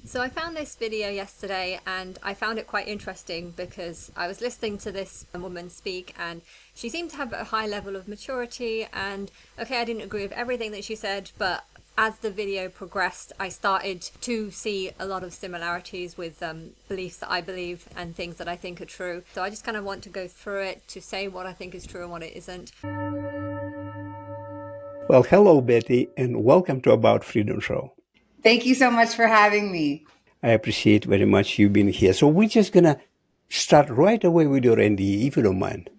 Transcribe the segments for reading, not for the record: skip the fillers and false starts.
So I found this video yesterday and I found it quite interesting because I was listening to this woman speak and she seemed to have a high level of maturity, and okay, I didn't agree with everything that she said, but as the video progressed, I started to see a lot of similarities with beliefs that I believe and things that I think are true. So I just kind of want to go through it to say what I think is true and what it isn't. Well, hello, Betty, and welcome to About Freedom Show. Thank you so much for having me. I appreciate very much you being here. So we're just going to start right away with your NDE, if you don't mind.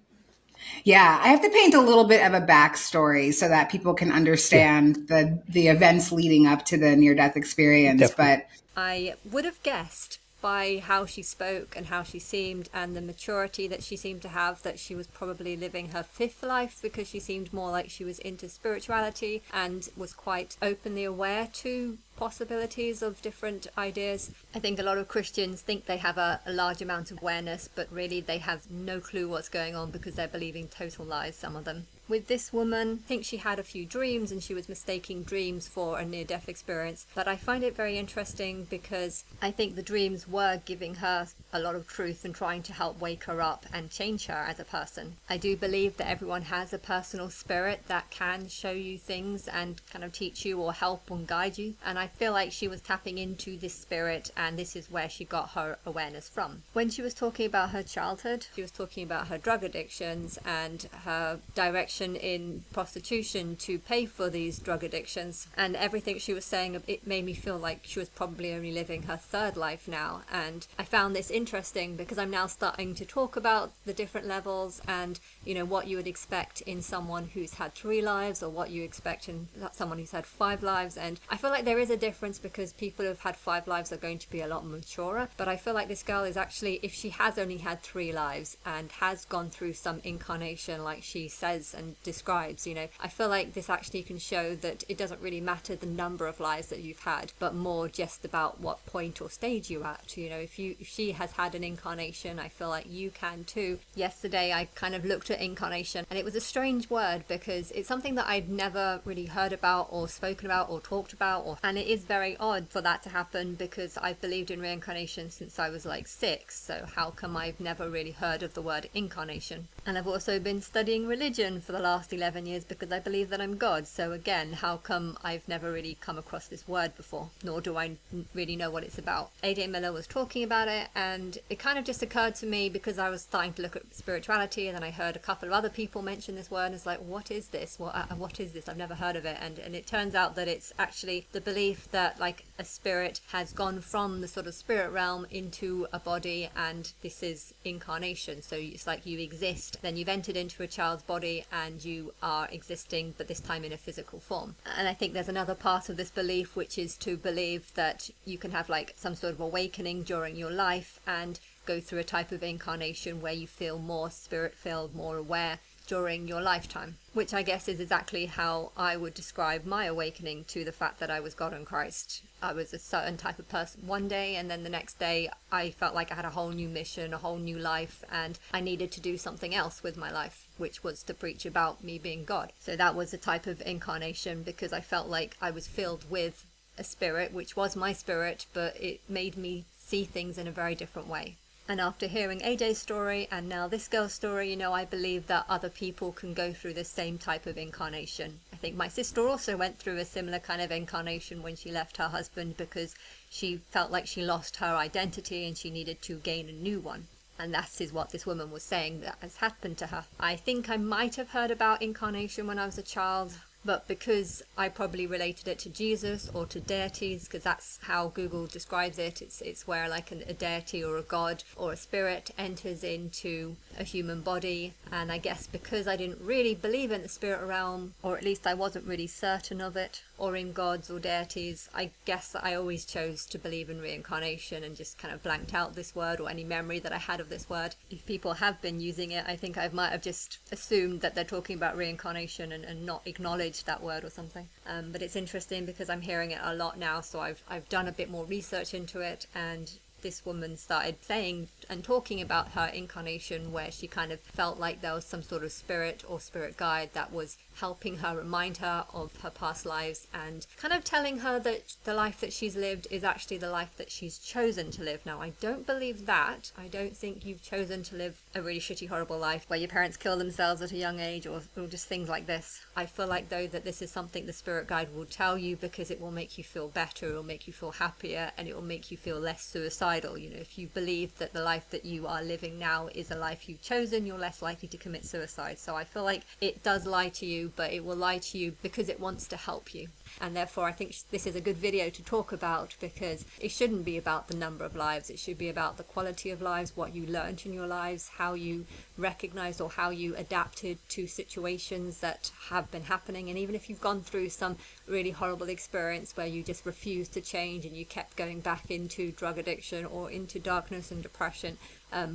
Yeah, I have to paint a little bit of a backstory so that people can Yeah, understand the events leading up to the near-death experience. definitely. But I would have guessed by how she spoke and how she seemed and the maturity that she seemed to have that she was probably living her fifth life, because she seemed more like she was into spirituality and was quite openly aware to possibilities of different ideas. I think a lot of Christians think they have a large amount of awareness, but really they have no clue what's going on because they're believing total lies, some of them. With this woman, I think she had a few dreams and she was mistaking dreams for a near-death experience. But I find it very interesting because I think the dreams were giving her a lot of truth and trying to help wake her up and change her as a person. I do believe that everyone has a personal spirit that can show you things and kind of teach you or help and guide you. And I feel like she was tapping into this spirit, and this is where she got her awareness from. When she was talking about her childhood, she was talking about her drug addictions and her direction in prostitution to pay for these drug addictions, and everything she was saying, it made me feel like she was probably only living her third life now. And I found this interesting because I'm now starting to talk about the different levels and what you would expect in someone who's had 3 lives or what you expect in someone who's had 5 lives. And I feel like there is a difference because people who've had 5 lives are going to be a lot maturer, but I feel like this girl is actually, if she has only had 3 lives and has gone through some incarnation like she says and describes, I feel like this actually can show that it doesn't really matter the number of lives that you've had, but more just about what point or stage you're at. If she has had an incarnation, I feel like you can too. Yesterday I kind of looked at incarnation, and it was a strange word because it's something that I'd never really heard about or spoken about or talked about, and it is very odd for that to happen because I've believed in reincarnation since I was like 6, so how come I've never really heard of the word incarnation? And I've also been studying religion for the last 11 years because I believe that I'm God, so again, how come I've never really come across this word before, nor do I really know what it's about? A.J. Miller was talking about it, and it kind of just occurred to me because I was starting to look at spirituality, and then I heard a couple of other people mention this word, and it's like, what is this? What is this? I've never heard of it. And it turns out that it's actually the belief that like a spirit has gone from the sort of spirit realm into a body, and this is incarnation. So it's like you exist, then you've entered into a child's body and you are existing, but this time in a physical form. And I think there's another part of this belief, which is to believe that you can have like some sort of awakening during your life and go through a type of incarnation where you feel more spirit-filled, more aware during your lifetime, which I guess is exactly how I would describe my awakening to the fact that I was God and Christ. I was a certain type of person one day, and then the next day I felt like I had a whole new mission, a whole new life, and I needed to do something else with my life, which was to preach about me being God. So that was a type of incarnation because I felt like I was filled with a spirit, which was my spirit, but it made me see things in a very different way. And after hearing AJ's story and now this girl's story, I believe that other people can go through the same type of incarnation. I think my sister also went through a similar kind of incarnation when she left her husband because she felt like she lost her identity and she needed to gain a new one. And that is what this woman was saying that has happened to her. I think I might have heard about incarnation when I was a child, but because I probably related it to Jesus or to deities, because that's how Google describes it, it's where like a deity or a god or a spirit enters into a human body. And I guess because I didn't really believe in the spirit realm, or at least I wasn't really certain of it, or in gods or deities, I guess that I always chose to believe in reincarnation and just kind of blanked out this word or any memory that I had of this word. If people have been using it, I think I might have just assumed that they're talking about reincarnation and not acknowledged that word or something. But it's interesting because I'm hearing it a lot now, so I've done a bit more research into it, and this woman started saying and talking about her incarnation, where she kind of felt like there was some sort of spirit or spirit guide that was helping her, remind her of her past lives, and kind of telling her that the life that she's lived is actually the life that she's chosen to live. Now, I don't believe that. I don't think you've chosen to live a really shitty, horrible life where your parents kill themselves at a young age, or just things like this. I feel like, though, that this is something the spirit guide will tell you because it will make you feel better, it will make you feel happier, and it will make you feel less suicidal. You know, if you believe that the life that you are living now is a life you've chosen, you're less likely to commit suicide. So I feel like it does lie to you, but it will lie to you because it wants to help you. And therefore I think this is a good video to talk about, because it shouldn't be about the number of lives, it should be about the quality of lives, what you learned in your lives, how you recognized or how you adapted to situations that have been happening. And even if you've gone through some really horrible experience where you just refused to change and you kept going back into drug addiction or into darkness and depression,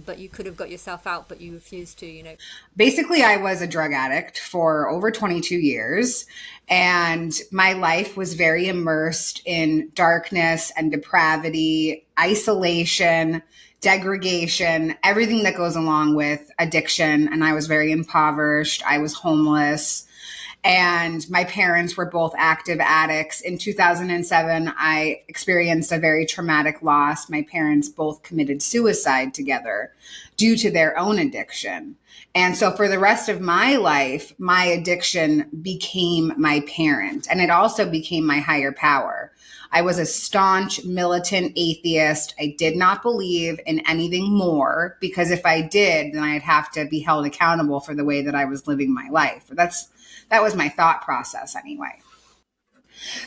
but you could have got yourself out, but you refused to, you know. Basically, I was a drug addict for over 22 years, and my life was very immersed in darkness and depravity, isolation, degradation, everything that goes along with addiction. And I was very impoverished. I was homeless. And my parents were both active addicts. In 2007, I experienced a very traumatic loss. My parents both committed suicide together due to their own addiction. And so for the rest of my life, my addiction became my parent, and it also became my higher power. I was a staunch militant atheist. I did not believe in anything more, because if I did, then I'd have to be held accountable for the way that I was living my life. That was my thought process anyway.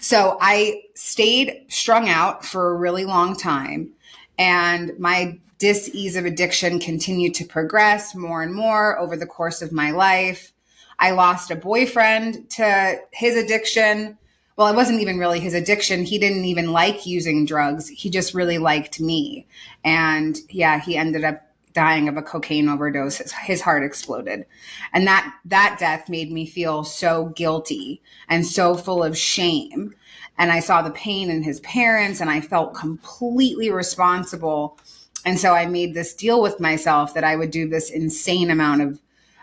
So I stayed strung out for a really long time, and my dis-ease of addiction continued to progress more and more over the course of my life. I lost a boyfriend to his addiction. Well, it wasn't even really his addiction. He didn't even like using drugs. He just really liked me. And yeah, he ended up dying of a cocaine overdose. His heart exploded. And that death made me feel so guilty and so full of shame. And I saw the pain in his parents, and I felt completely responsible. And so I made this deal with myself that I would do this insane amount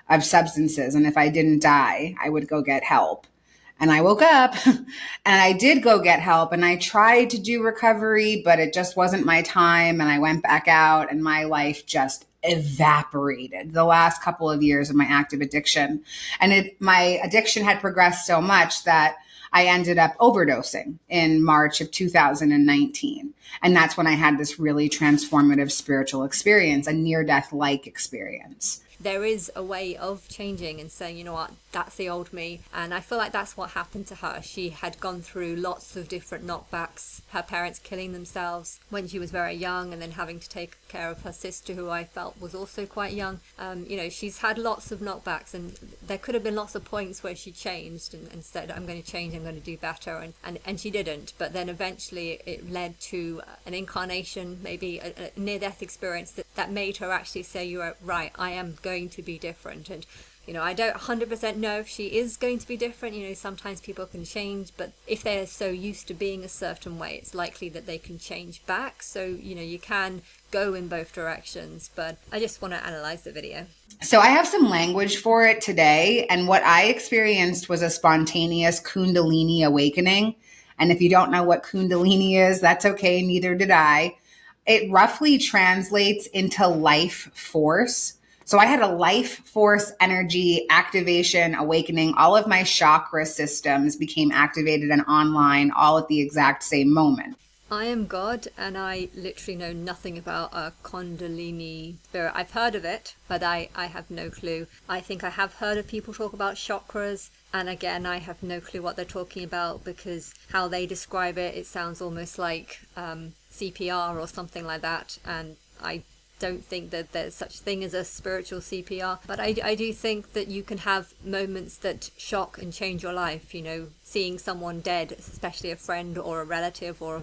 of substances. And if I didn't die, I would go get help. And I woke up and I did go get help, and I tried to do recovery, but it just wasn't my time. And I went back out, and my life just evaporated the last couple of years of my active addiction. And my addiction had progressed so much that I ended up overdosing in March of 2019. And that's when I had this really transformative spiritual experience, a near-death-like experience. There is a way of changing and saying, you know what, that's the old me. And I feel like that's what happened to her. She had gone through lots of different knockbacks, her parents killing themselves when she was very young, and then having to take care of her sister, who I felt was also quite young. You know, she's had lots of knockbacks, and there could have been lots of points where she changed and said, I'm going to change, I'm going to do better. And she didn't. But then eventually it led to an incarnation, maybe a near-death experience that made her actually say, you're right, I am going to be different. And you know, I don't 100% know if she is going to be different. You know, sometimes people can change, but if they're so used to being a certain way, it's likely that they can change back. So, you know, you can go in both directions, but I just want to analyze the video. So I have some language for it today. And what I experienced was a spontaneous Kundalini awakening. And if you don't know what Kundalini is, that's okay. Neither did I. It roughly translates into life force. So I had a life force energy activation, awakening. All of my chakra systems became activated and online all at the exact same moment. I am God, and I literally know nothing about a Kundalini spirit. I've heard of it, but I have no clue. I think I have heard of people talk about chakras, and again, I have no clue what they're talking about, because how they describe it, it sounds almost like CPR or something like that, and I don't think that there's such thing as a spiritual CPR, but I do think that you can have moments that shock and change your life. You know, seeing someone dead, especially a friend or a relative or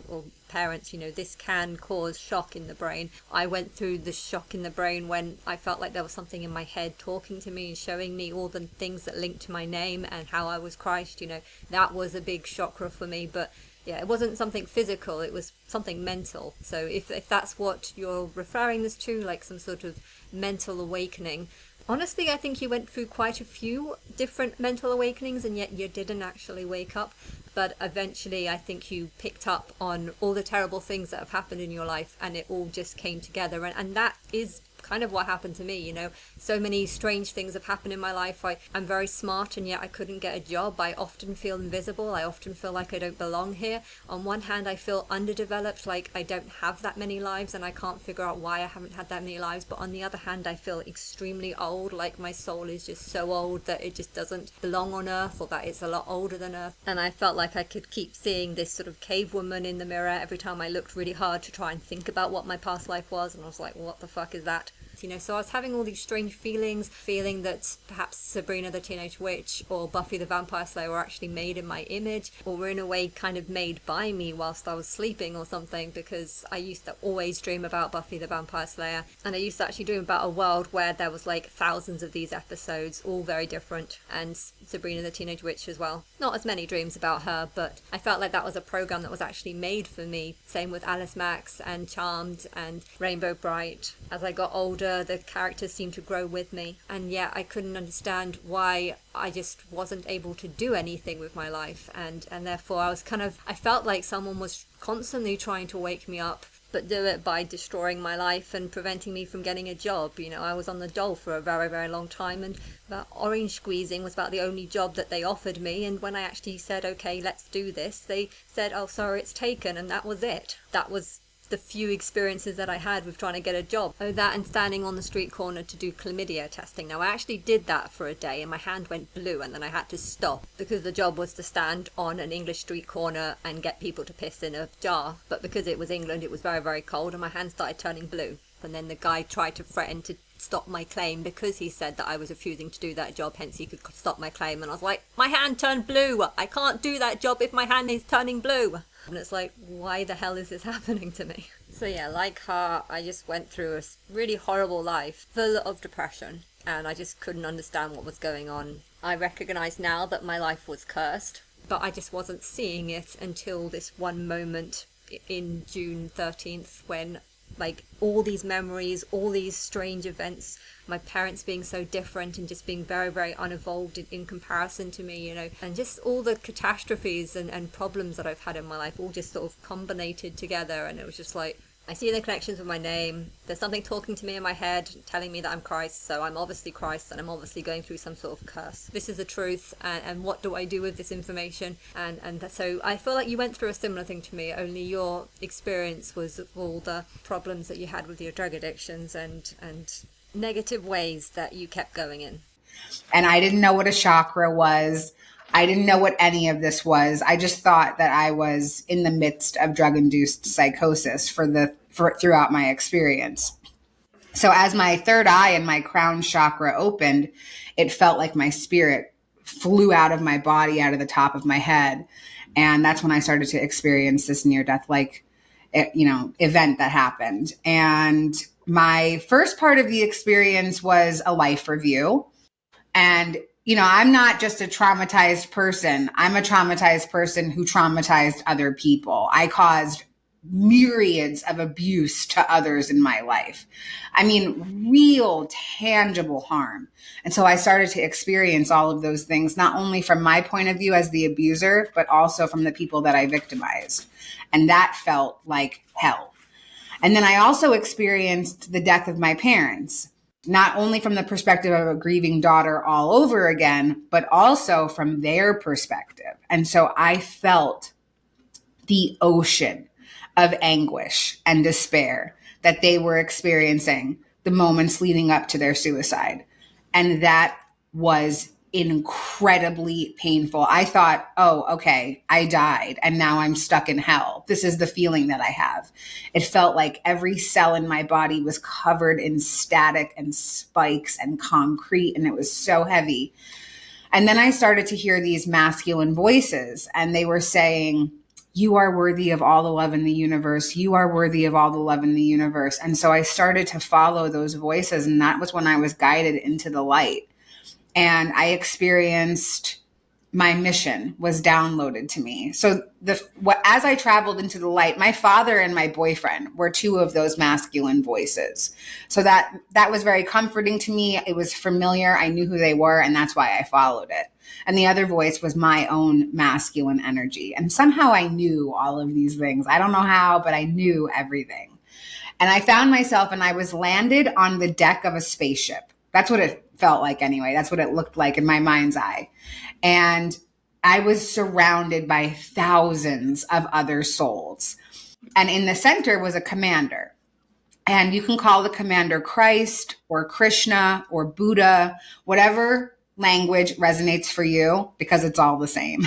parents, you know, this can cause shock in the brain. I went through the shock in the brain when I felt like there was something in my head talking to me and showing me all the things that linked to my name and how I was Christ. You know, that was a big chakra for me. But Yeah, it wasn't something physical, it was something mental. So if that's what you're referring this to, like some sort of mental awakening, honestly, I think you went through quite a few different mental awakenings and yet you didn't actually wake up. But eventually, I think you picked up on all the terrible things that have happened in your life and it all just came together. And that is kind of what happened to me. You know, so many strange things have happened in my life. I'm very smart and yet I couldn't get a job. I often feel invisible. I often feel like I don't belong here. On one hand, I feel underdeveloped, like I don't have that many lives and I can't figure out why I haven't had that many lives. But on the other hand, I feel extremely old, like my soul is just so old that it just doesn't belong on Earth, or that it's a lot older than Earth. And I felt like I could keep seeing this sort of cave woman in the mirror every time I looked really hard to try and think about what my past life was, and I was like, what the fuck is that? You know, so I was having all these strange feelings, feeling that perhaps Sabrina the Teenage Witch or Buffy the Vampire Slayer were actually made in my image, or were in a way kind of made by me whilst I was sleeping or something, because I used to always dream about Buffy the Vampire Slayer, and I used to actually dream about a world where there was like thousands of these episodes, all very different, and Sabrina the Teenage Witch as well. Not as many dreams about her, but I felt like that was a program that was actually made for me. Same with Alice Max and Charmed and Rainbow Bright. As I got older, the characters seemed to grow with me, and yet I couldn't understand why I just wasn't able to do anything with my life, and therefore I felt like someone was constantly trying to wake me up, but do it by destroying my life and preventing me from getting a job. You know, I was on the dole for a very, very long time, and that orange squeezing was about the only job that they offered me, and when I actually said, okay, let's do this, they said, oh, sorry, it's taken, and that was it. That was the few experiences that I had with trying to get a job. Oh, that and standing on the street corner to do chlamydia testing. Now, I actually did that for a day and my hand went blue, and then I had to stop because the job was to stand on an English street corner and get people to piss in a jar. But because it was England, it was very, very cold, and my hand started turning blue. And then the guy tried to threaten to stop my claim because he said that I was refusing to do that job, hence he could stop my claim. And I was like, my hand turned blue, I can't do that job if my hand is turning blue. And it's like, why the hell is this happening to me? So yeah, like her, I just went through a really horrible life full of depression, and I just couldn't understand what was going on. I recognize now that my life was cursed, but I just wasn't seeing it until this one moment in June 13th when, like, all these memories, all these strange events, my parents being so different and just being very, very unevolved in comparison to me, you know, and just all the catastrophes and problems that I've had in my life all just sort of combinated together. And it was just like, I see the connections with my name. There's something talking to me in my head telling me that I'm Christ, so I'm obviously Christ, and I'm obviously going through some sort of curse. This is the truth, and what do I do with this information? So I feel like you went through a similar thing to me, only your experience was all the problems that you had with your drug addictions and negative ways that you kept going in. And I didn't know what a chakra was. I didn't know what any of this was. I just thought that I was in the midst of drug-induced psychosis throughout my experience. So as my third eye and my crown chakra opened, it felt like my spirit flew out of my body, out of the top of my head. And that's when I started to experience this near-death-like, event that happened. And my first part of the experience was a life review. And I'm not just a traumatized person. I'm a traumatized person who traumatized other people. I caused myriads of abuse to others in my life. I mean, real tangible harm. And so I started to experience all of those things, not only from my point of view as the abuser, but also from the people that I victimized. And that felt like hell. And then I also experienced the death of my parents, not only from the perspective of a grieving daughter all over again, but also from their perspective. And so I felt the ocean of anguish and despair that they were experiencing the moments leading up to their suicide. And that was incredibly painful. I thought, oh, okay, I died and now I'm stuck in hell. This is the feeling that I have. It felt like every cell in my body was covered in static and spikes and concrete, and it was so heavy. And then I started to hear these masculine voices, and they were saying, you are worthy of all the love in the universe. You are worthy of all the love in the universe. And so I started to follow those voices, and that was when I was guided into the light. And I experienced my mission was downloaded to me. So as I traveled into the light, my father and my boyfriend were two of those masculine voices. So that was very comforting to me. It was familiar. I knew who they were, and that's why I followed it. And the other voice was my own masculine energy. And somehow I knew all of these things. I don't know how, but I knew everything. And I found myself, and I was landed on the deck of a spaceship. That's what it felt like anyway. That's what it looked like in my mind's eye. And I was surrounded by thousands of other souls. And in the center was a commander. And you can call the commander Christ or Krishna or Buddha, whatever language resonates for you, because it's all the same.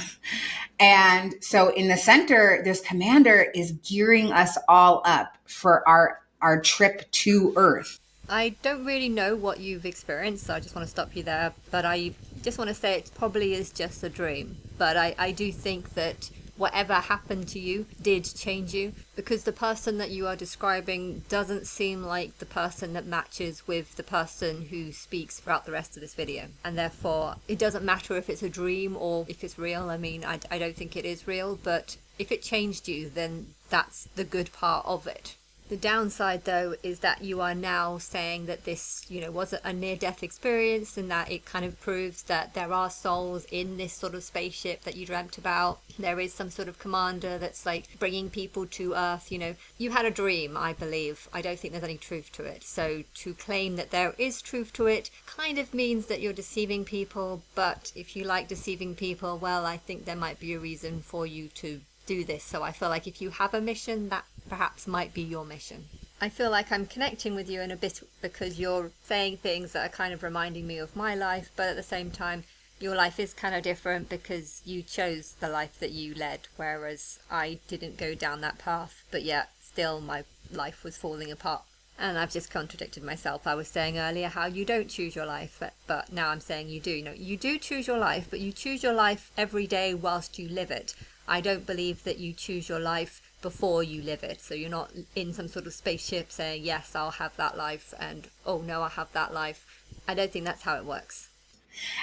And so in the center, this commander is gearing us all up for our trip to Earth. I don't really know what you've experienced, so I just want to stop you there. But I just want to say it probably is just a dream. But I do think that whatever happened to you did change you, because the person that you are describing doesn't seem like the person that matches with the person who speaks throughout the rest of this video. And therefore, it doesn't matter if it's a dream or if it's real. I mean, I don't think it is real, but if it changed you, then that's the good part of it. The downside, though, is that you are now saying that this, was a near-death experience, and that it kind of proves that there are souls in this sort of spaceship that you dreamt about. There is some sort of commander that's like bringing people to Earth. You had a dream, I believe. I don't think there's any truth to it. So to claim that there is truth to it kind of means that you're deceiving people. But if you like deceiving people, well, I think there might be a reason for you to do this. So I feel like if you have a mission, that perhaps might be your mission. I feel like I'm connecting with you in a bit because you're saying things that are kind of reminding me of my life, but at the same time, your life is kind of different because you chose the life that you led, whereas I didn't go down that path, but yet still my life was falling apart. And I've just contradicted myself. I was saying earlier how you don't choose your life, but now I'm saying you do. No, you do choose your life, but you choose your life every day whilst you live it. I don't believe that you choose your life before you live it. So you're not in some sort of spaceship saying, yes, I'll have that life, and oh no, I'll have that life. I don't think that's how it works.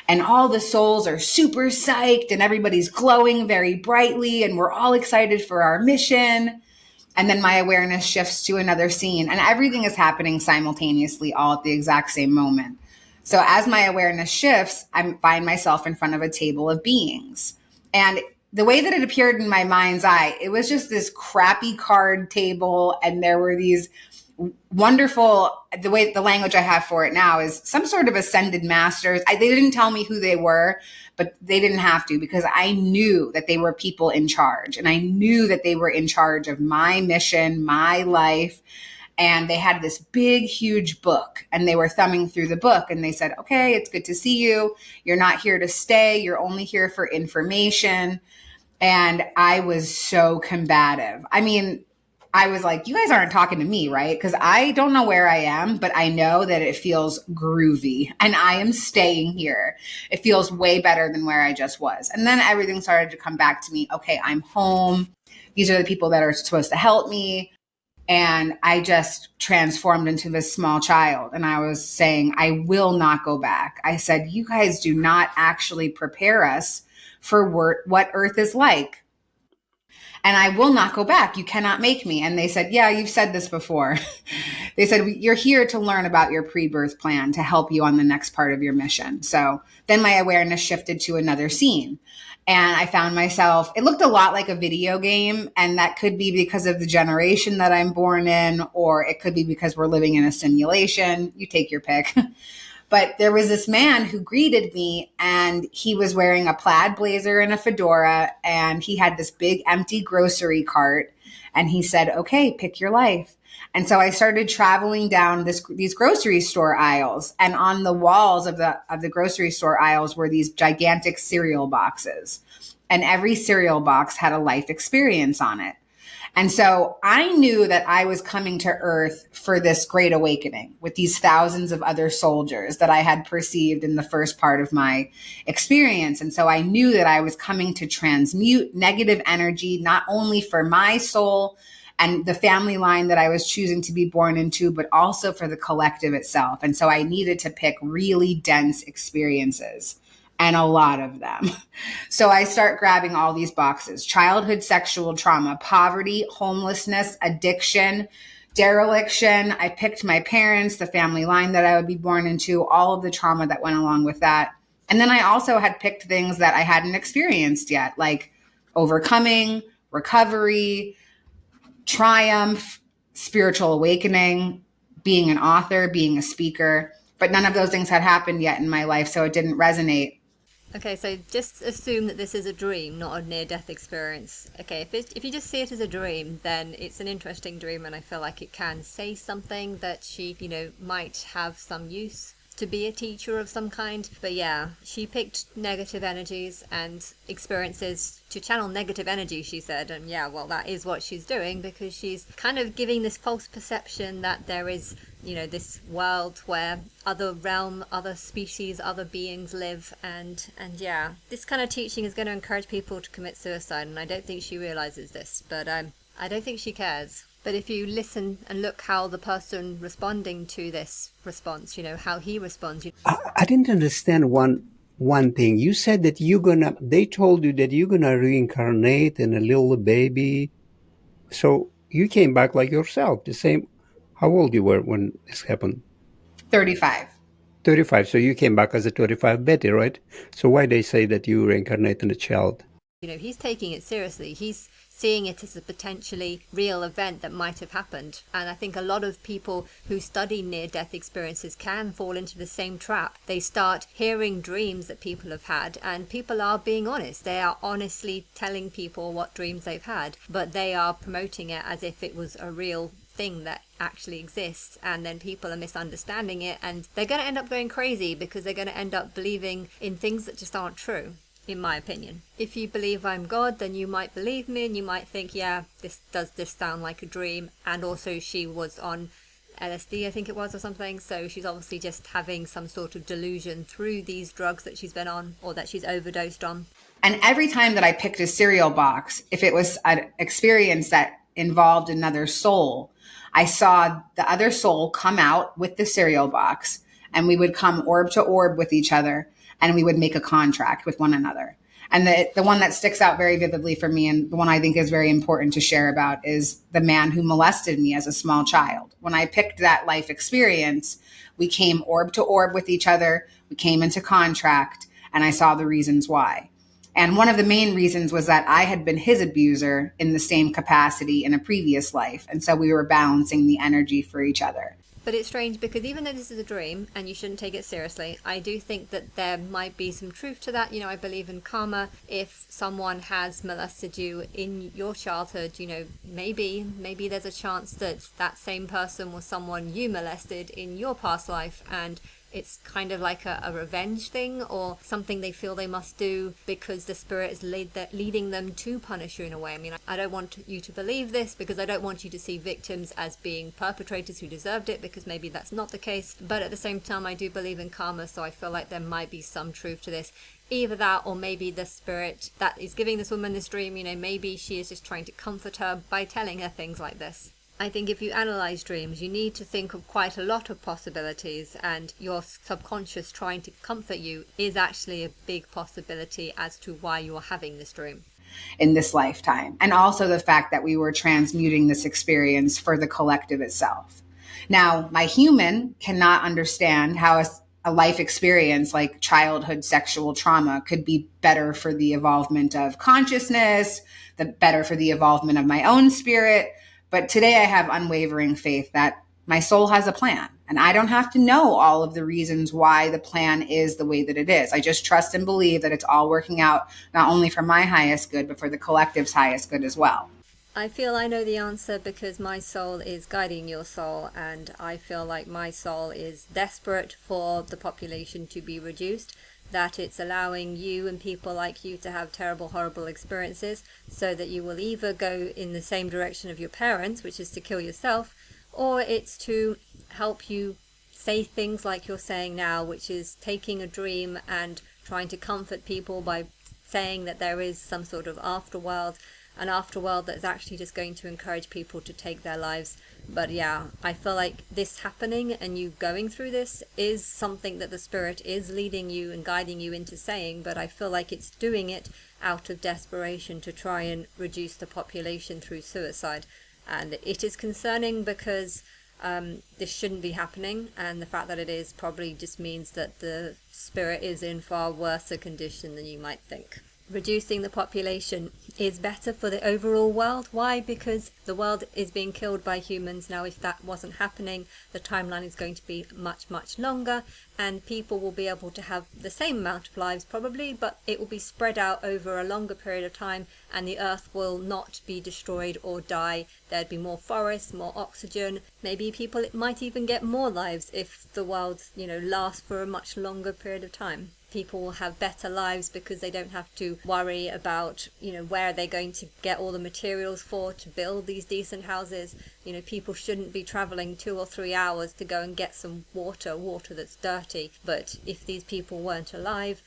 And all the souls are super psyched and everybody's glowing very brightly and we're all excited for our mission. And then my awareness shifts to another scene and everything is happening simultaneously all at the exact same moment. So as my awareness shifts, I find myself in front of a table of beings. And the way that it appeared in my mind's eye, it was just this crappy card table. And there were these wonderful, the language I have for it now is some sort of ascended masters. They didn't tell me who they were, but they didn't have to, because I knew that they were people in charge. And I knew that they were in charge of my mission, my life. And they had this big, huge book and they were thumbing through the book and they said, okay, it's good to see you. You're not here to stay. You're only here for information. And I was so combative. I mean, I was like, you guys aren't talking to me, right? Because I don't know where I am, but I know that it feels groovy and I am staying here. It feels way better than where I just was. And then everything started to come back to me. Okay, I'm home. These are the people that are supposed to help me. And I just transformed into this small child. And I was saying, I will not go back. I said, you guys do not actually prepare us for what Earth is like. And I will not go back. You cannot make me. And they said, yeah, you've said this before. They said, you're here to learn about your pre-birth plan to help you on the next part of your mission. So then my awareness shifted to another scene. And I found myself, it looked a lot like a video game. And that could be because of the generation that I'm born in, or it could be because we're living in a simulation. You take your pick. But there was this man who greeted me and he was wearing a plaid blazer and a fedora and he had this big empty grocery cart and he said, okay, pick your life. And so I started traveling down these grocery store aisles, and on the walls of the grocery store aisles were these gigantic cereal boxes, and every cereal box had a life experience on it. And so I knew that I was coming to Earth for this great awakening with these thousands of other soldiers that I had perceived in the first part of my experience. And so I knew that I was coming to transmute negative energy, not only for my soul and the family line that I was choosing to be born into, but also for the collective itself. And so I needed to pick really dense experiences. and a lot of them. So I start grabbing all these boxes: childhood sexual trauma, poverty, homelessness, addiction, dereliction. I picked my parents, the family line that I would be born into, all of the trauma that went along with that. And then I also had picked things that I hadn't experienced yet, like overcoming, recovery, triumph, spiritual awakening, being an author, being a speaker. But none of those things had happened yet in my life, so it didn't resonate. Okay, so just assume that this is a dream, not a near-death experience. Okay, if you just see it as a dream, then it's an interesting dream, and I feel like it can say something that she, might have some use to be a teacher of some kind. But yeah, she picked negative energies and experiences to channel negative energy, she said. And yeah, well, that is what she's doing, because she's kind of giving this false perception that there is, this world where other realm, other species, other beings live. And yeah, this kind of teaching is going to encourage people to commit suicide. And I don't think she realizes this, but I don't think she cares. But if you listen and look how the person responding to this response, how he responds. I didn't understand one thing. You said that they told you that you're gonna reincarnate in a little baby. So you came back like yourself, the same, how old you were when this happened? 35. 35. So you came back as a 35 Betty, right? So why they say that you reincarnate in a child? He's taking it seriously. He's seeing it as a potentially real event that might have happened. And I think a lot of people who study near-death experiences can fall into the same trap. They start hearing dreams that people have had, and people are being honest. They are honestly telling people what dreams they've had, but they are promoting it as if it was a real thing that actually exists, and then people are misunderstanding it, and they're going to end up going crazy because they're going to end up believing in things that just aren't true. In my opinion, if you believe I'm God, then you might believe me, and you might think, yeah, this sound like a dream. And also, she was on LSD, I think it was, or something, so she's obviously just having some sort of delusion through these drugs that she's been on, or that she's overdosed on. And every time that I picked a cereal box, if it was an experience that involved another soul, I saw the other soul come out with the cereal box, and we would come orb to orb with each other, and we would make a contract with one another. And the one that sticks out very vividly for me, and the one I think is very important to share about, is the man who molested me as a small child. When I picked that life experience, we came orb to orb with each other, we came into contract, and I saw the reasons why. And one of the main reasons was that I had been his abuser in the same capacity in a previous life. And so we were balancing the energy for each other. But it's strange because even though this is a dream and you shouldn't take it seriously, I do think that there might be some truth to that. I believe in karma. If someone has molested you in your childhood, maybe there's a chance that that same person was someone you molested in your past life, and it's kind of like a revenge thing, or something they feel they must do because the spirit is leading them to punish you in a way. I mean, I don't want you to believe this, because I don't want you to see victims as being perpetrators who deserved it, because maybe that's not the case. But at the same time, I do believe in karma, so I feel like there might be some truth to this. Either that, or maybe the spirit that is giving this woman this dream, maybe she is just trying to comfort her by telling her things like this. I think if you analyze dreams, you need to think of quite a lot of possibilities, and your subconscious trying to comfort you is actually a big possibility as to why you're having this dream in this lifetime. And also the fact that we were transmuting this experience for the collective itself. Now, my human cannot understand how a life experience like childhood sexual trauma could be better for the evolvement of consciousness, better for the evolvement of my own spirit. But today I have unwavering faith that my soul has a plan, and I don't have to know all of the reasons why the plan is the way that it is. I just trust and believe that it's all working out not only for my highest good, but for the collective's highest good as well. I feel I know the answer because my soul is guiding your soul, and I feel like my soul is desperate for the population to be reduced, that it's allowing you and people like you to have terrible, horrible experiences, so that you will either go in the same direction of your parents, which is to kill yourself, or it's to help you say things like you're saying now, which is taking a dream and trying to comfort people by saying that there is some sort of afterworld, an afterworld that's actually just going to encourage people to take their lives But yeah, I feel like this happening and you going through this is something that the spirit is leading you and guiding you into saying, but I feel like it's doing it out of desperation to try and reduce the population through suicide. And it is concerning because this shouldn't be happening, and the fact that it is probably just means that the spirit is in far worse a condition than you might think. Reducing the population is better for the overall world. Why? Because the world is being killed by humans. Now, if that wasn't happening, the timeline is going to be much, much longer, and people will be able to have the same amount of lives probably, but it will be spread out over a longer period of time, and the earth will not be destroyed or die. There'd be more forests, more oxygen. Maybe people might even get more lives if the world, lasts for a much longer period of time. People will have better lives because they don't have to worry about, where they're going to get all the materials to build these decent houses. People shouldn't be traveling 2 or 3 hours to go and get some water that's dirty. But if these people weren't alive,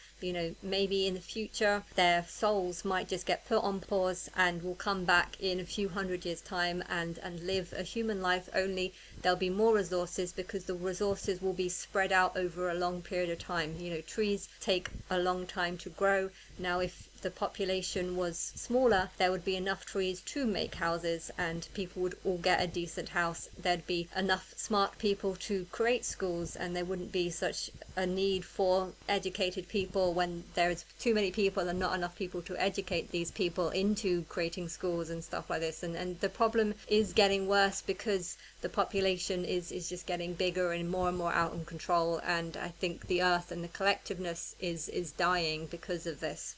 maybe in the future their souls might just get put on pause and will come back in a few hundred years' time and live a human life, only there'll be more resources because the resources will be spread out over a long period of time. Trees take a long time to grow. Now, if the population was smaller, there would be enough trees to make houses and people would all get a decent house. There'd be enough smart people to create schools, and there wouldn't be such a need for educated people when there's too many people and not enough people to educate these people into creating schools and stuff like this. And the problem is getting worse because the population is just getting bigger and more out of control, and I think the earth and the collectiveness is dying because of this.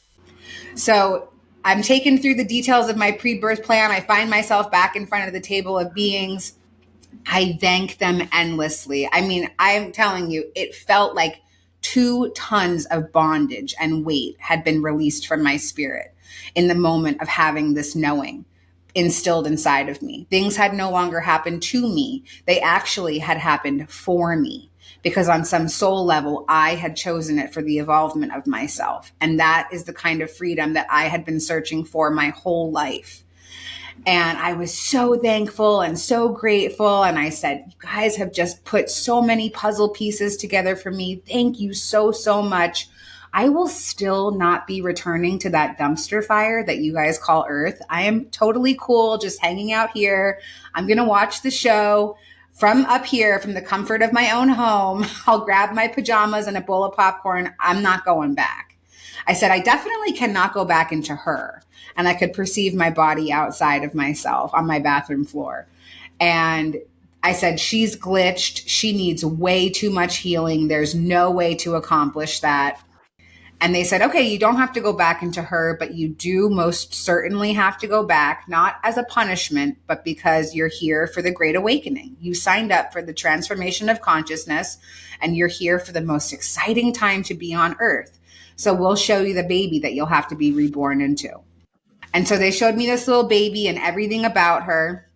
So I'm taken through the details of my pre-birth plan. I find myself back in front of the table of beings. I thank them endlessly. I mean, I'm telling you, it felt like 2 tons of bondage and weight had been released from my spirit in the moment of having this knowing instilled inside of me. Things had no longer happened to me. They actually had happened for me, because on some soul level, I had chosen it for the evolvement of myself. And that is the kind of freedom that I had been searching for my whole life. And I was so thankful and so grateful. And I said, you guys have just put so many puzzle pieces together for me. Thank you so, so much. I will still not be returning to that dumpster fire that you guys call Earth. I am totally cool just hanging out here. I'm going to watch the show from up here, from the comfort of my own home. I'll grab my pajamas and a bowl of popcorn. I'm not going back. I said, I definitely cannot go back into her. And I could perceive my body outside of myself on my bathroom floor. And I said, she's glitched. She needs way too much healing. There's no way to accomplish that. And they said, okay, you don't have to go back into her, but you do most certainly have to go back, not as a punishment, but because you're here for the Great Awakening. You signed up for the transformation of consciousness, and you're here for the most exciting time to be on Earth. So we'll show you the baby that you'll have to be reborn into. And so they showed me this little baby and everything about her.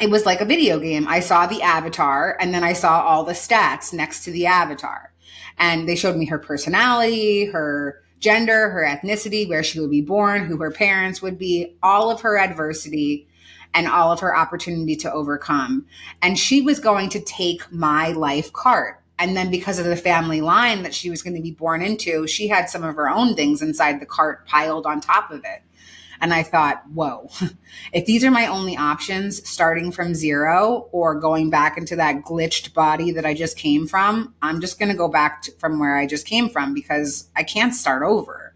It was like a video game. I saw the avatar, and then I saw all the stats next to the avatar. And they showed me her personality, her gender, her ethnicity, where she would be born, who her parents would be, all of her adversity and all of her opportunity to overcome. And she was going to take my life cart. And then because of the family line that she was going to be born into, she had some of her own things inside the cart piled on top of it. And I thought, whoa, if these are my only options, starting from zero or going back into that glitched body that I just came from, I'm just going to go back from where I just came from because I can't start over.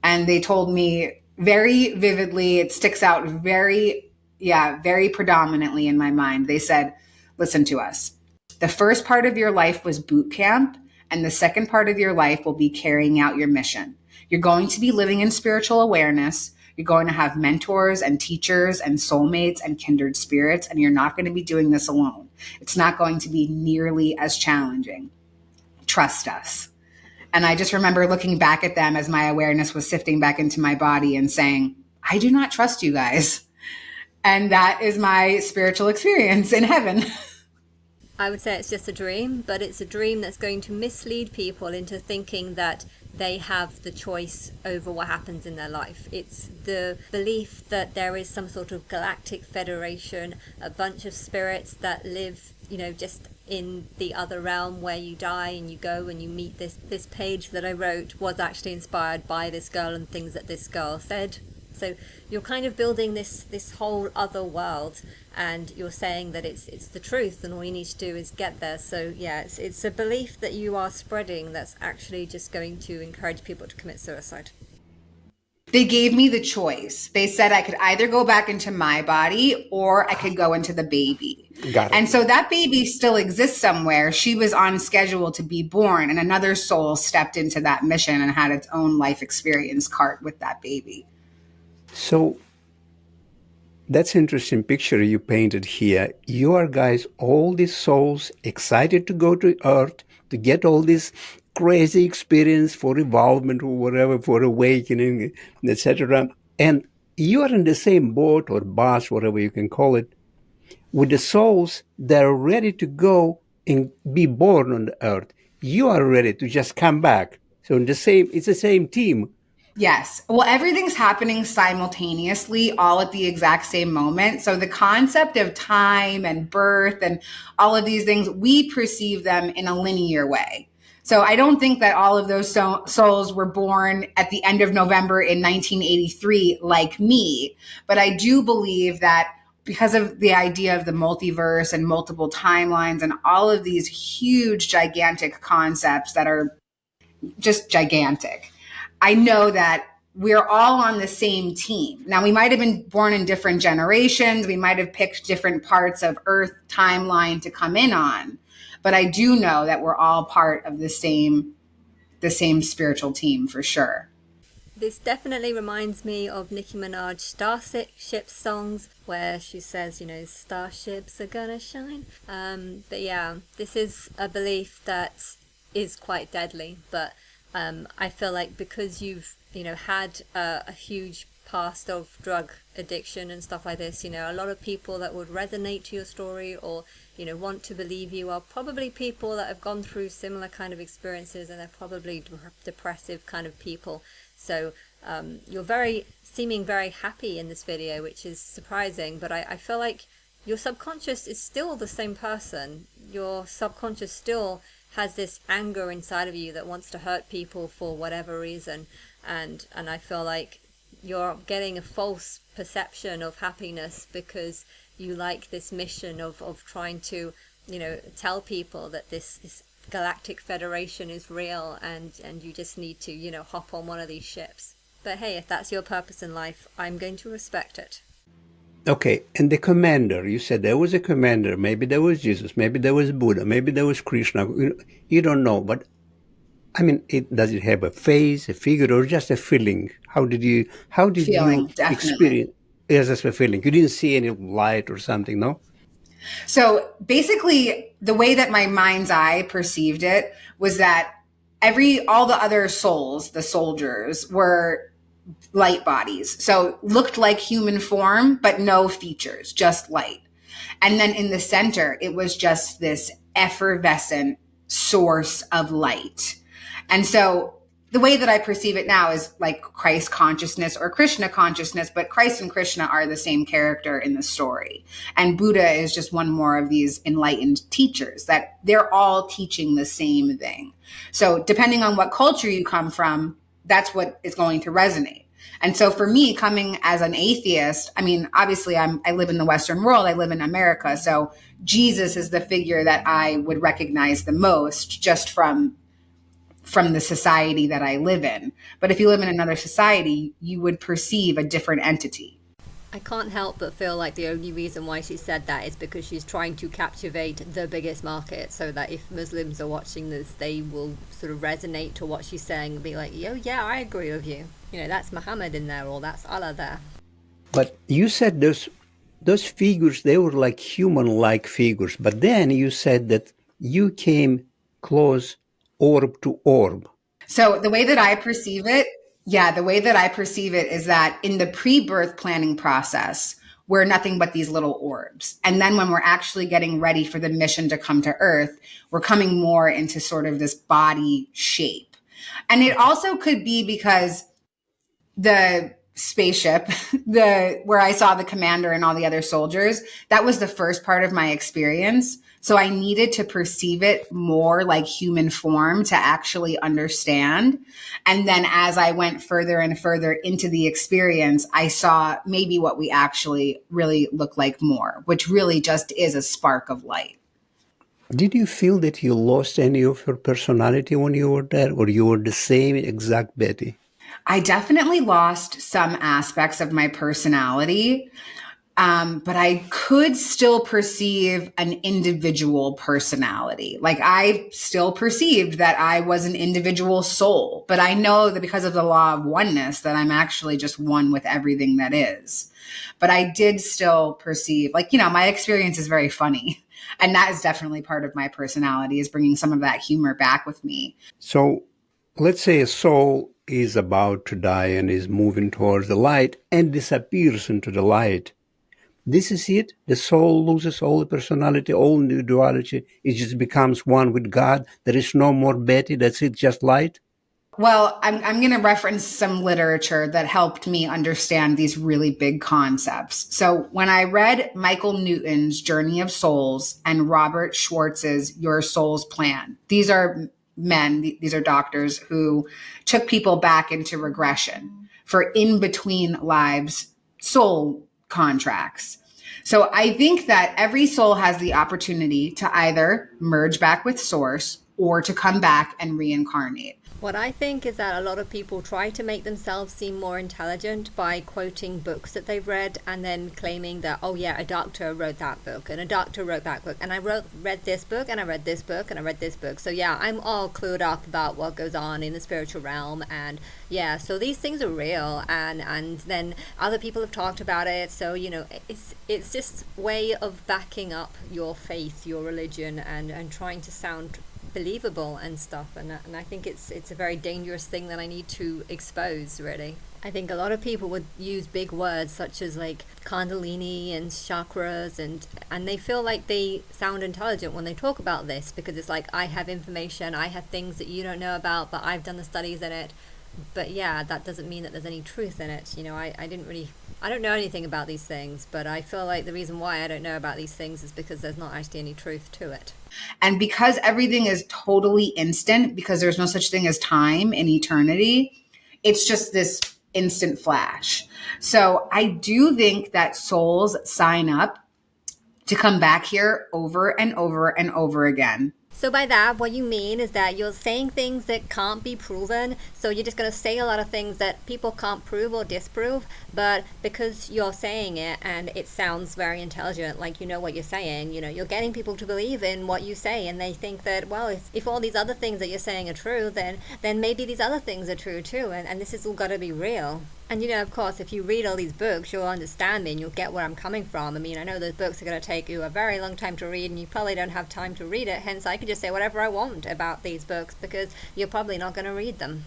And they told me very vividly, it sticks out very predominantly in my mind. They said, listen to us. The first part of your life was boot camp, and the second part of your life will be carrying out your mission. You're going to be living in spiritual awareness. You're going to have mentors and teachers and soulmates and kindred spirits, and you're not going to be doing this alone. It's not going to be nearly as challenging. Trust us. And I just remember looking back at them as my awareness was sifting back into my body and saying, I do not trust you guys. And that is my spiritual experience in heaven. I would say it's just a dream, but it's a dream that's going to mislead people into thinking that they have the choice over what happens in their life. It's the belief that there is some sort of galactic federation, a bunch of spirits that live, just in the other realm where you die and you go and you meet this page that I wrote was actually inspired by this girl and things that this girl said. So you're kind of building this whole other world, and you're saying that it's the truth, and all you need to do is get there. So yeah, it's a belief that you are spreading that's actually just going to encourage people to commit suicide. They gave me the choice. They said I could either go back into my body or I could go into the baby. Got it. And so that baby still exists somewhere. She was on schedule to be born, and another soul stepped into that mission and had its own life experience cart with that baby. So that's an interesting picture you painted here. You are guys, all these souls excited to go to Earth to get all this crazy experience for evolvement or whatever, for awakening, etc. And you are in the same boat or bus, whatever you can call it, with the souls that are ready to go and be born on the Earth. You are ready to just come back. So it's the same team. Yes. Well, everything's happening simultaneously, all at the exact same moment. So the concept of time and birth and all of these things, we perceive them in a linear way. So I don't think that all of those souls were born at the end of November in 1983 like me. But I do believe that because of the idea of the multiverse and multiple timelines and all of these huge, gigantic concepts that are just gigantic, I know that we're all on the same team. Now, we might have been born in different generations. We might have picked different parts of Earth timeline to come in on. But I do know that we're all part of the same spiritual team for sure. This definitely reminds me of Nicki Minaj's Starship songs, where she says, starships are gonna shine. But yeah, this is a belief that is quite deadly, but I feel like because you've had a huge past of drug addiction and stuff like this, a lot of people that would resonate to your story or want to believe you are probably people that have gone through similar kind of experiences, and they're probably depressive kind of people. So you're seeming very happy in this video, which is surprising, but I feel like your subconscious is still the same person. Your subconscious still has this anger inside of you that wants to hurt people for whatever reason, and I feel like you're getting a false perception of happiness because you like this mission of trying to tell people that this galactic federation is real, and you just need to hop on one of these ships. But hey, if that's your purpose in life, I'm going to respect it. Okay, and the commander, you said there was a commander, maybe there was Jesus, maybe there was Buddha, maybe there was Krishna, you don't know, but I mean, does it have a face, a figure, or just a feeling? How did you Feeling, experience? Yes, that's a feeling. You didn't see any light or something, no? So basically, the way that my mind's eye perceived it was that all the other souls, the soldiers, were light bodies. So looked like human form, but no features, just light. And then in the center, it was just this effervescent source of light. And so the way that I perceive it now is like Christ consciousness or Krishna consciousness, but Christ and Krishna are the same character in the story. And Buddha is just one more of these enlightened teachers that they're all teaching the same thing. So depending on what culture you come from, that's what is going to resonate. And so for me, coming as an atheist, I mean, obviously I live in the Western world, I live in America. So Jesus is the figure that I would recognize the most just from the society that I live in. But if you live in another society, you would perceive a different entity. I can't help but feel like the only reason why she said that is because she's trying to captivate the biggest market, so that if Muslims are watching this, they will sort of resonate to what she's saying and be like, yo, yeah, I agree with you. That's Muhammad in there, or that's Allah there. But you said those figures, they were like human-like figures. But then you said that you came close orb to orb. So the way that I perceive it, is that in the pre-birth planning process, we're nothing but these little orbs. And then when we're actually getting ready for the mission to come to Earth, we're coming more into sort of this body shape. And it also could be because the spaceship, where I saw the commander and all the other soldiers, that was the first part of my experience. So I needed to perceive it more like human form to actually understand. And then as I went further and further into the experience, I saw maybe what we actually really look like more, which really just is a spark of light. Did you feel that you lost any of your personality when you were there, or you were the same exact Betty? I definitely lost some aspects of my personality, but I could still perceive an individual personality. Like I still perceived that I was an individual soul, but I know that because of the law of oneness that I'm actually just one with everything that is. But I did still perceive, like, my experience is very funny. And that is definitely part of my personality, is bringing some of that humor back with me. So let's say a soul is about to die and is moving towards the light and disappears into the light. This is it. The soul loses all the personality, all individuality. It just becomes one with God. There is no more Betty. That's it, just light. Well, I'm going to reference some literature that helped me understand these really big concepts. So when I read Michael Newton's Journey of Souls and Robert Schwartz's Your Soul's Plan, these are men, these are doctors who took people back into regression for in between lives soul contracts. So I think that every soul has the opportunity to either merge back with source or to come back and reincarnate. What I think is that a lot of people try to make themselves seem more intelligent by quoting books that they've read and then claiming that, oh yeah, a doctor wrote that book and a doctor wrote that book and I read this book and I read this book and I read this book. So yeah, I'm all clued up about what goes on in the spiritual realm, and yeah, so these things are real, and then other people have talked about it. So it's just way of backing up your faith, your religion, and trying to sound believable and stuff, and I think it's a very dangerous thing that I need to expose, really. I think a lot of people would use big words such as like kundalini and chakras, and they feel like they sound intelligent when they talk about this, because it's like, I have information, I have things that you don't know about, but I've done the studies in it. But yeah, that doesn't mean that there's any truth in it. I don't know anything about these things, but I feel like the reason why I don't know about these things is because there's not actually any truth to it. And because everything is totally instant, because there's no such thing as time in eternity, it's just this instant flash. So I do think that souls sign up to come back here over and over and over again. So by that, what you mean is that you're saying things that can't be proven. So you're just going to say a lot of things that people can't prove or disprove. But because you're saying it and it sounds very intelligent, like you know what you're saying, you're getting people to believe in what you say. And they think that, well, if all these other things that you're saying are true, then maybe these other things are true too. And this has all got to be real. And of course, if you read all these books, you'll understand me and you'll get where I'm coming from. I mean, I know those books are going to take you a very long time to read, and you probably don't have time to read it. Hence, I could just say whatever I want about these books, because you're probably not going to read them.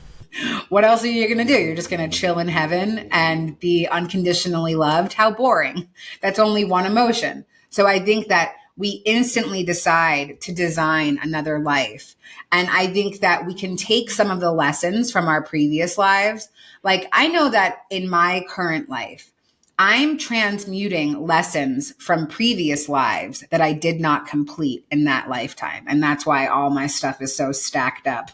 What else are you going to do? You're just going to chill in heaven and be unconditionally loved? How boring. That's only one emotion. So I think that we instantly decide to design another life. And I think that we can take some of the lessons from our previous lives. Like, I know that in my current life, I'm transmuting lessons from previous lives that I did not complete in that lifetime. And that's why all my stuff is so stacked up.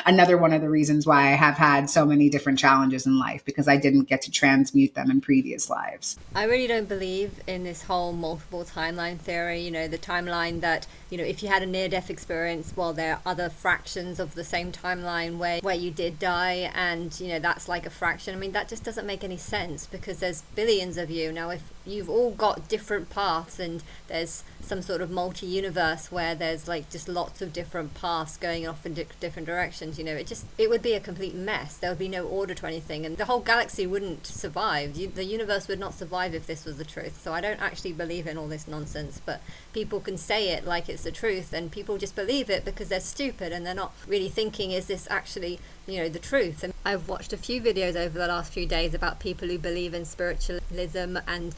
Another one of the reasons why I have had so many different challenges in life, because I didn't get to transmute them in previous lives. I really don't believe in this whole multiple timeline theory, the timeline that, if you had a near-death experience, well, there are other fractions of the same timeline where you did die, and, that's like a fraction. I mean, that just doesn't make any sense, because there's billions of you. Now, if you've all got different paths and there's some sort of multi-universe where there's like just lots of different paths going off in different directions, it would be a complete mess. There would be no order to anything, and the whole galaxy wouldn't survive. The universe would not survive if this was the truth. So I don't actually believe in all this nonsense, but people can say it like it's the truth, and people just believe it because they're stupid and they're not really thinking, is this actually the truth? And I've watched a few videos over the last few days about people who believe in spiritualism and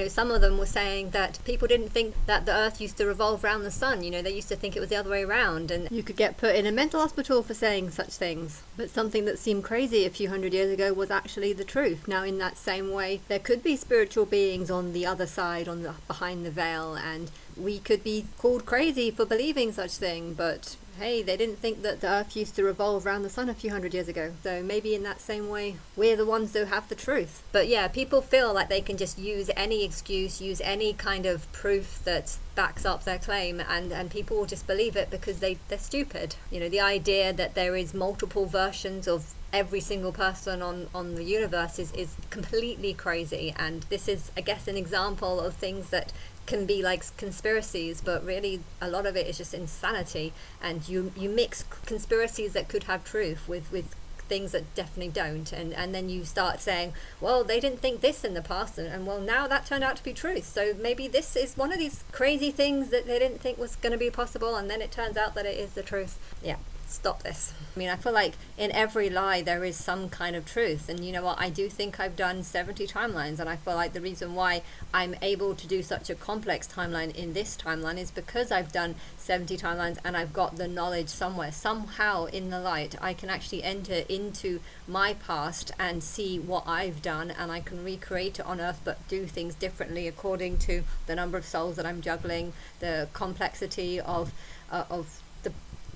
Some of them were saying that people didn't think that the earth used to revolve around the sun. They used to think it was the other way around, and you could get put in a mental hospital for saying such things. But something that seemed crazy a few hundred years ago was actually the truth. Now, in that same way, there could be spiritual beings on the other side, behind the veil, and we could be called crazy for believing such thing, but hey, they didn't think that the earth used to revolve around the sun a few hundred years ago. So maybe in that same way, we're the ones who have the truth. But yeah, people feel like they can just use any excuse, use any kind of proof that backs up their claim, and people will just believe it because they're stupid. The idea that there is multiple versions of every single person on the universe is completely crazy. And this is, I guess, an example of things that can be like conspiracies, but really a lot of it is just insanity, and you mix conspiracies that could have truth with things that definitely don't, and then you start saying, well, they didn't think this in the past, and well, now that turned out to be truth, so maybe this is one of these crazy things that they didn't think was going to be possible, and then it turns out that it is the truth. Yeah, stop this. I feel like in every lie there is some kind of truth, and you know what, I do think I've done 70 timelines, and I feel like the reason why I'm able to do such a complex timeline in this timeline is because I've done 70 timelines, and I've got the knowledge somehow in the light. I can actually enter into my past and see what I've done, and I can recreate it on earth, but do things differently according to the number of souls that I'm juggling, the complexity of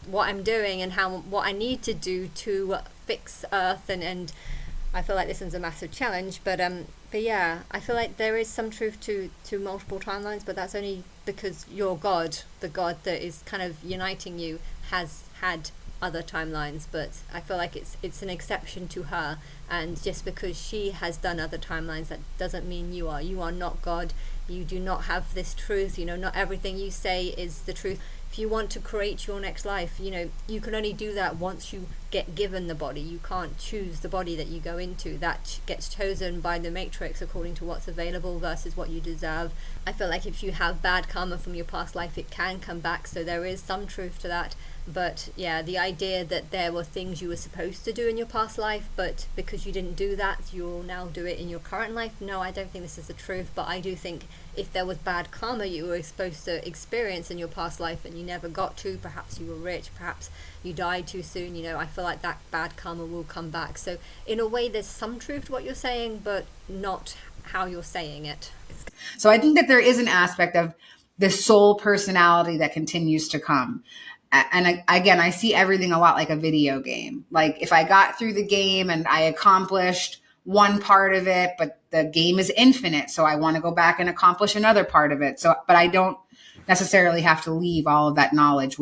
what I'm doing, and what I need to do to fix Earth, and I feel like this is a massive challenge, but yeah, I feel like there is some truth to multiple timelines, but that's only because your God, the God that is kind of uniting you, has had other timelines. But I feel like it's an exception to her, and just because she has done other timelines, that doesn't mean you are not God. You do not have this truth. Not everything you say is the truth. If you want to create your next life, you can only do that once you get given the body. You can't choose the body that you go into. That gets chosen by the matrix according to what's available versus what you deserve. I feel like if you have bad karma from your past life, it can come back, so there is some truth to that. But yeah, the idea that there were things you were supposed to do in your past life, but because you didn't do that, you'll now do it in your current life. No, I don't think this is the truth, but I do think if there was bad karma you were supposed to experience in your past life and you never got to, perhaps you were rich, perhaps you died too soon, I feel like that bad karma will come back. So in a way there's some truth to what you're saying, but not how you're saying it. So I think that there is an aspect of the soul personality that continues to come. And again, I see everything a lot like a video game. Like if I got through the game and I accomplished one part of it, but the game is infinite, so I want to go back and accomplish another part of it. So, but I don't necessarily have to leave all of that knowledge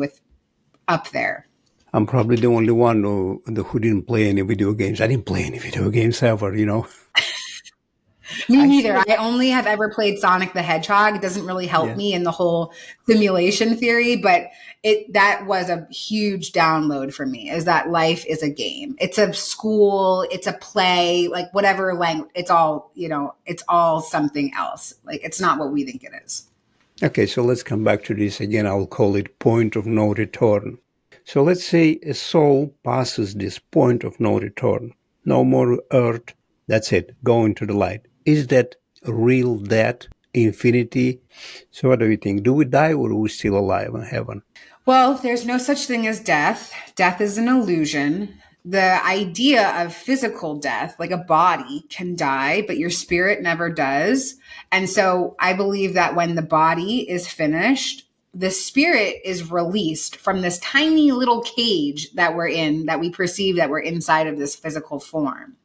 up there. I'm probably the only one who didn't play any video games. I didn't play any video games ever, Me neither. I only have ever played Sonic the Hedgehog. It doesn't really help me in the whole simulation theory, but that was a huge download for me, is that life is a game. It's a school, it's a play, like whatever language, it's all something else. Like it's not what we think it is. Okay, so let's come back to this again. I'll call it point of no return. So let's say a soul passes this point of no return. No more earth. That's it. Go into the light. Is that real death, infinity? So what do you think? Do we die or are we still alive in heaven? Well, there's no such thing as death. Death is an illusion. The idea of physical death, like a body can die, but your spirit never does. And so I believe that when the body is finished, the spirit is released from this tiny little cage that we're in, that we perceive that we're inside of this physical form.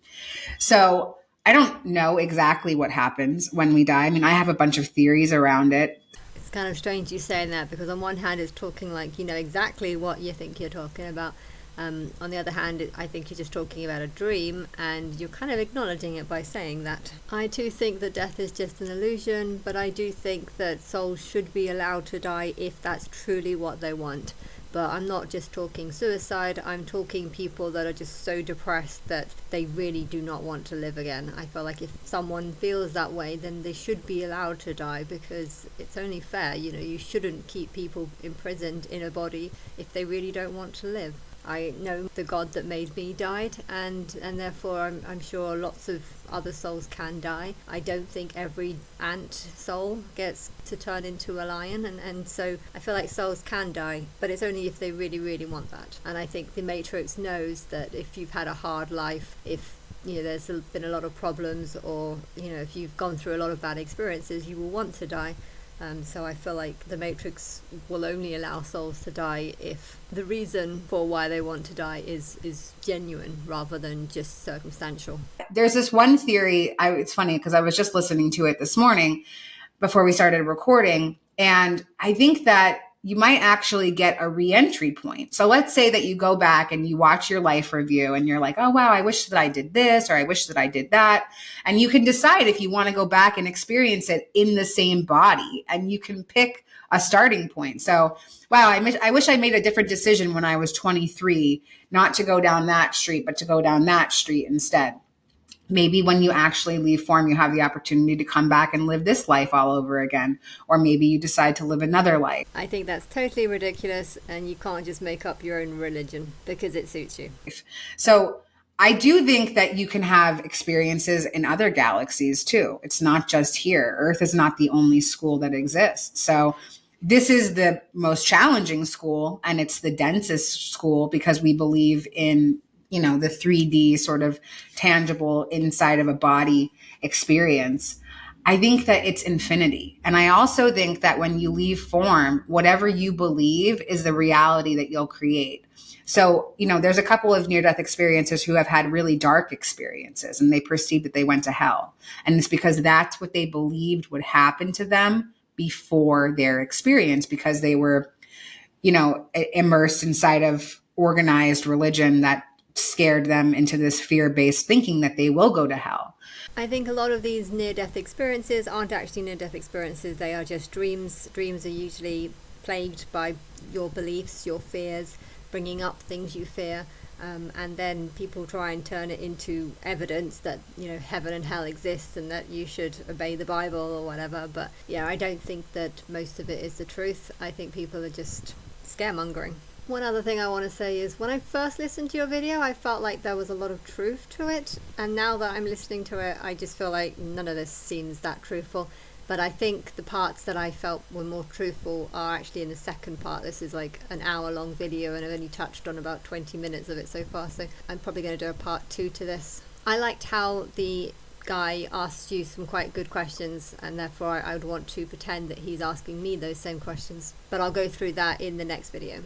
So I don't know exactly what happens when we die. I mean, I have a bunch of theories around it. It's kind of strange you saying that, because on one hand it's talking like exactly what you think you're talking about. On the other hand, I think you're just talking about a dream, and you're kind of acknowledging it by saying that. I too think that death is just an illusion, but I do think that souls should be allowed to die if that's truly what they want. But I'm not just talking suicide, I'm talking people that are just so depressed that they really do not want to live again. I feel like if someone feels that way, then they should be allowed to die, because it's only fair. You shouldn't keep people imprisoned in a body if they really don't want to live. I know the God that made me died, and therefore I'm sure lots of other souls can die. I don't think every ant soul gets to turn into a lion, and so I feel like souls can die, but it's only if they really, really want that. And I think the Matrix knows that if you've had a hard life, if there's been a lot of problems, or if you've gone through a lot of bad experiences, you will want to die. So I feel like the Matrix will only allow souls to die if the reason for why they want to die is genuine rather than just circumstantial. There's this one theory, it's funny because I was just listening to it this morning before we started recording, and I think that you might actually get a re-entry point. So let's say that you go back and you watch your life review and you're like, oh, wow, I wish that I did this, or I wish that I did that. And you can decide if you want to go back and experience it in the same body, and you can pick a starting point. So, wow, I wish I made a different decision when I was 23, not to go down that street, but to go down that street instead. Maybe when you actually leave form, you have the opportunity to come back and live this life all over again. Or maybe you decide to live another life. I think that's totally ridiculous, and you can't just make up your own religion because it suits you. So I do think that you can have experiences in other galaxies too. It's not just here. Earth is not the only school that exists. So this is the most challenging school, and it's the densest school because we believe in the 3D sort of tangible inside of a body experience. I think that it's infinity. And I also think that when you leave form, whatever you believe is the reality that you'll create. So, there's a couple of near-death experiences who have had really dark experiences, and they perceived that they went to hell. And it's because that's what they believed would happen to them before their experience, because they were, immersed inside of organized religion that scared them into this fear-based thinking that they will go to hell. I think a lot of these near-death experiences aren't actually near-death experiences. They are just dreams. Dreams are usually plagued by your beliefs, your fears, bringing up things you fear. And then people try and turn it into evidence that, heaven and hell exist and that you should obey the Bible or whatever. But yeah, I don't think that most of it is the truth. I think people are just scaremongering. One other thing I want to say is when I first listened to your video, I felt like there was a lot of truth to it. And now that I'm listening to it, I just feel like none of this seems that truthful. But I think the parts that I felt were more truthful are actually in the second part. This is like an hour-long video, and I've only touched on about 20 minutes of it so far. So I'm probably going to do a part 2 to this. I liked how the guy asked you some quite good questions, and therefore I would want to pretend that he's asking me those same questions. But I'll go through that in the next video.